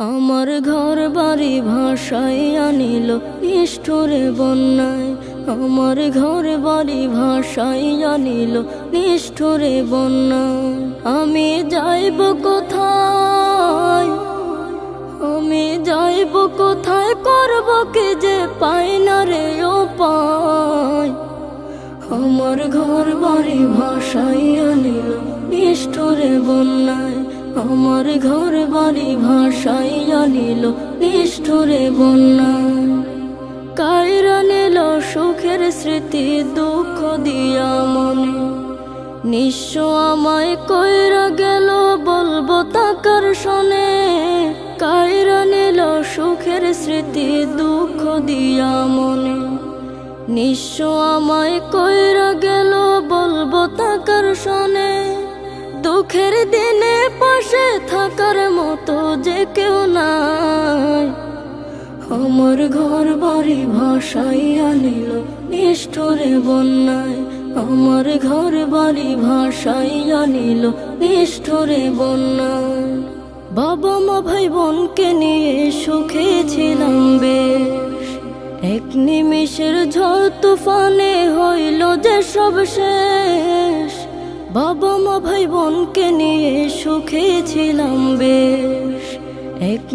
আমার ঘর বাড়ি ভাসাইয়া নিল নিষ্ঠুরে বন্যায়। আমার ঘর বাড়ি ভাসাইয়া নিল নিষ্ঠুরে বন্যায়। আমি যাইব কোথায়, আমি যাইব কোথায়, করব কি যে পাই না রে উপায়। আমার ঘর বাড়ি ভাসাইয়া নিল নিষ্ঠুরে বন্যায়। আমার ঘর বাড়ি ভাসাইয়া নিল নিষ্ঠুরে বন্যায়। কাইরা নিল সুখের স্মৃতি দুঃখ দিয়া মনে, নিঃস্ব আমায় কইরা গেল বলবো তাকার শোনে। কাইরা নিল সুখের স্মৃতি দুঃখ দিয়া মনে, নিঃস্ব আমায় কইরা গেল বলবো তাকার শোনে। দুঃখের দিনে পাশে থাকার মতো যে কেউ নাই। আমার ঘর বাড়ি ভাসাইয়া নিল নিষ্ঠুরে বন্যায়। আমার ঘর বাড়ি ভাসাইয়া নিল নিষ্ঠুরে বন্যায়। বাবা মা ভাই বোনকে নিয়ে সুখে ছিলাম বেশ, এক নিমিষের ঝড় তুফানে হইল যে সব শেষ। বাবা মা ভাই বোনকে নিয়ে সুখে ছিলাম বেশ, এক